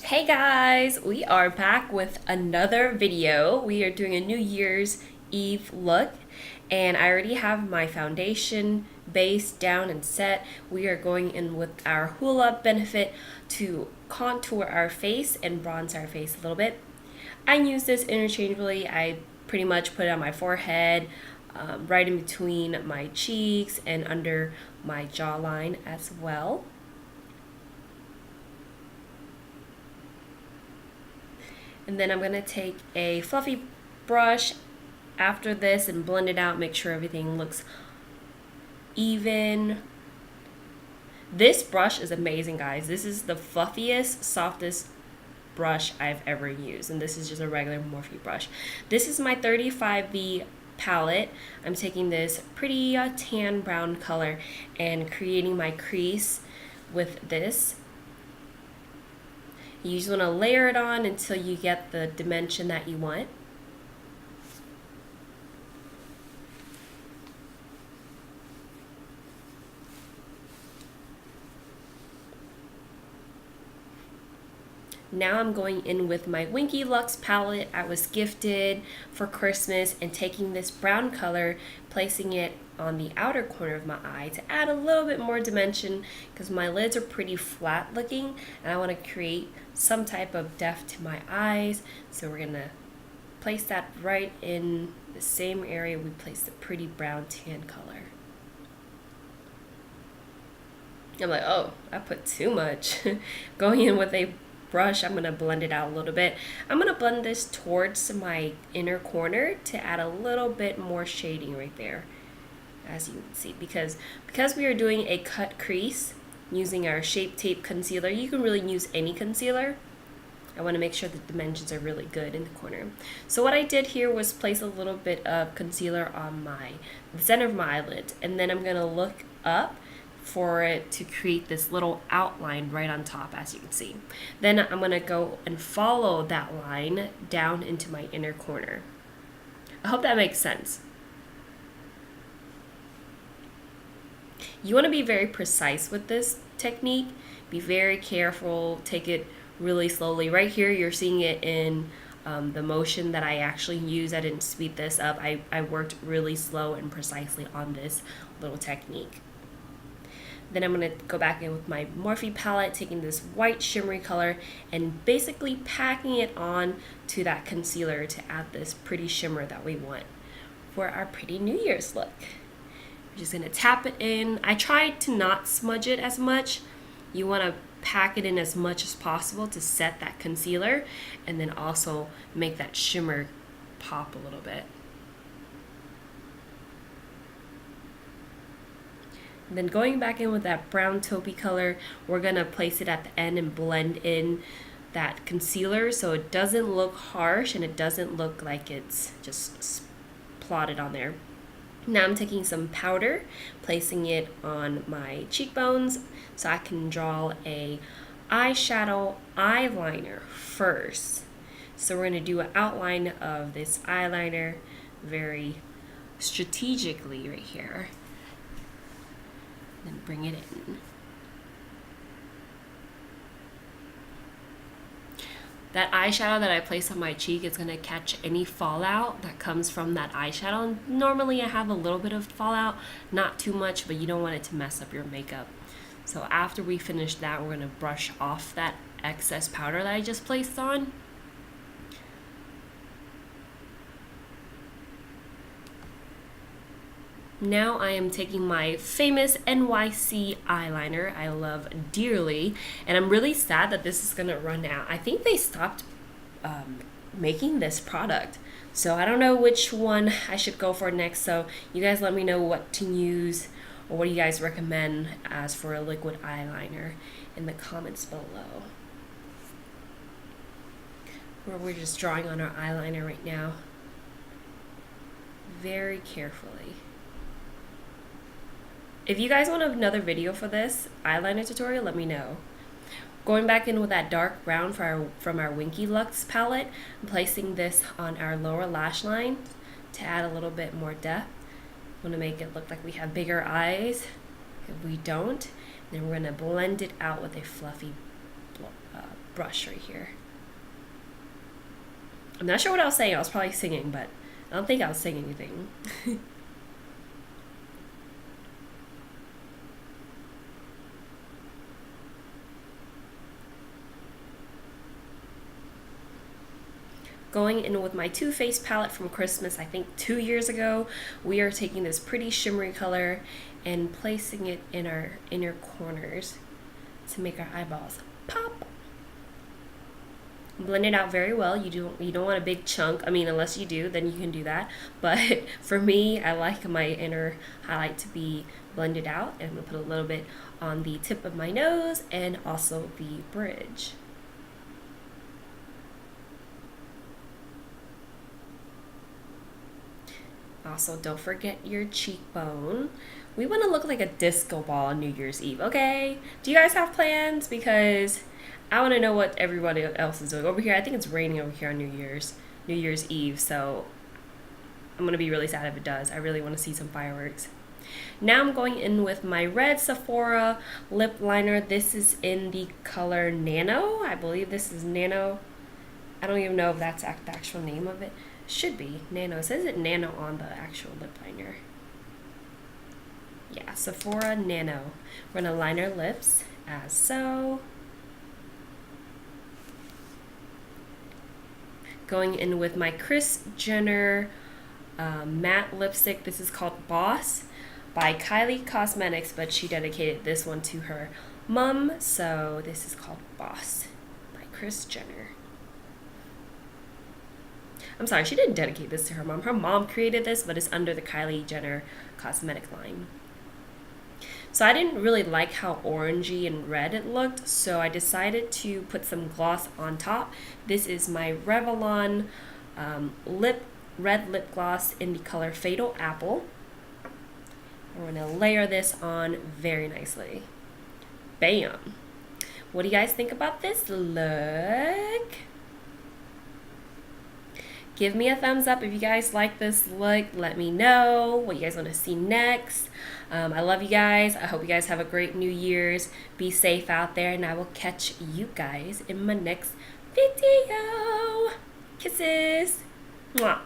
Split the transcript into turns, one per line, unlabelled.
Hey guys, we are back with another video. We are doing a New Year's Eve look, and I already have my foundation base down and set. We are going in with our Hula Benefit to contour our face and bronze our face a little bit. I use this interchangeably. I pretty much put it on my forehead, right in between my cheeks and under my jawline as well. And then I'm going to take a fluffy brush after this and blend it out, make sure everything looks even. This brush is amazing, guys. This is the fluffiest, softest brush I've ever used, and this is just a regular Morphe brush. This is my 35V palette. I'm taking this pretty tan brown color and creating my crease with this. You just want to layer it on until you get the dimension that you want. Now I'm going in with my Winky Lux palette I was gifted for Christmas and taking this brown color, placing it on the outer corner of my eye to add a little bit more dimension because my lids are pretty flat looking and I want to create some type of depth to my eyes. So we're going to place that right in the same area we placed the pretty brown tan color. I'm like, oh, I put too much. Going in with a brush, I'm going to blend it out a little bit. I'm going to blend this towards my inner corner to add a little bit more shading right there, as you can see, because we are doing a cut crease using our Shape Tape concealer. You can really use any concealer. I want to make sure the dimensions are really good in the corner. So what I did here was place a little bit of concealer on the center of my eyelid, and then I'm going to look up for it to create this little outline right on top, as you can see. Then I'm going to go and follow that line down into my inner corner. I hope that makes sense. You want to be very precise with this technique. Be very careful, take it really slowly. Right here you're seeing it in the motion that I actually use. I didn't speed this up. I worked really slow and precisely on this little technique. Then I'm going to go back in with my Morphe palette, taking this white shimmery color and basically packing it on to that concealer to add this pretty shimmer that we want for our pretty New Year's look. We're just going to tap it in. I tried to not smudge it as much. You want to pack it in as much as possible to set that concealer and then also make that shimmer pop a little bit. Then going back in with that brown taupey color, we're going to place it at the end and blend in that concealer so it doesn't look harsh and it doesn't look like it's just plotted on there. Now I'm taking some powder, placing it on my cheekbones so I can draw a eyeshadow eyeliner first. So we're going to do an outline of this eyeliner very strategically right here. Then bring it in. That eyeshadow that I place on my cheek is going to catch any fallout that comes from that eyeshadow. Normally I have a little bit of fallout, not too much, but you don't want it to mess up your makeup. So after we finish that, we're going to brush off that excess powder that I just placed on. Now I am taking my famous NYC eyeliner I love dearly, and I'm really sad that this is gonna run out. I think they stopped making this product, so I don't know which one I should go for next. So you guys let me know what to use or what do you guys recommend as for a liquid eyeliner in the comments below. We're just drawing on our eyeliner right now very carefully. If you guys want another video for this eyeliner tutorial, let me know. Going back in with that dark brown from our Winky Lux palette, I'm placing this on our lower lash line to add a little bit more depth. I want to make it look like we have bigger eyes. If we don't, then we're going to blend it out with a fluffy brush right here. I'm not sure what I was saying. I was probably singing, but I don't think I was saying anything. Going in with my Too Faced palette from Christmas, I think 2 years ago, we are taking this pretty shimmery color and placing it in our inner corners to make our eyeballs pop. Blend it out very well. You don't want a big chunk. I mean, unless you do, then you can do that. But for me, I like my inner highlight to be blended out. And I'm gonna put a little bit on the tip of my nose and also the bridge. Also, don't forget your cheekbone. We want to look like a disco ball on New Year's Eve, okay? Do you guys have plans? Because I want to know what everybody else is doing. Over here, I think it's raining over here on New Year's Eve, so I'm going to be really sad if it does. I really want to see some fireworks. Now I'm going in with my red Sephora lip liner. This is in the color Nano. I believe this is Nano. I don't even know if that's the actual name of it. Should be Nano. It says it Nano on the actual lip liner. Yeah, Sephora Nano. We're gonna line our lips as so. Going in with my Kris Jenner matte lipstick. This is called Boss by Kylie Cosmetics, but she dedicated this one to her mom. So this is called Boss by Kris Jenner. I'm sorry, she didn't dedicate this to her mom. Her mom created this, but it's under the Kylie Jenner cosmetic line. So I didn't really like how orangey and red it looked, so I decided to put some gloss on top. This is my Revlon red lip gloss in the color Fatal Apple. We're going to layer this on very nicely. Bam! What do you guys think about this look? Give me a thumbs up if you guys like this look. Let me know what you guys want to see next. I love you guys. I hope you guys have a great New Year's. Be safe out there, and I will catch you guys in my next video. Kisses. Mwah.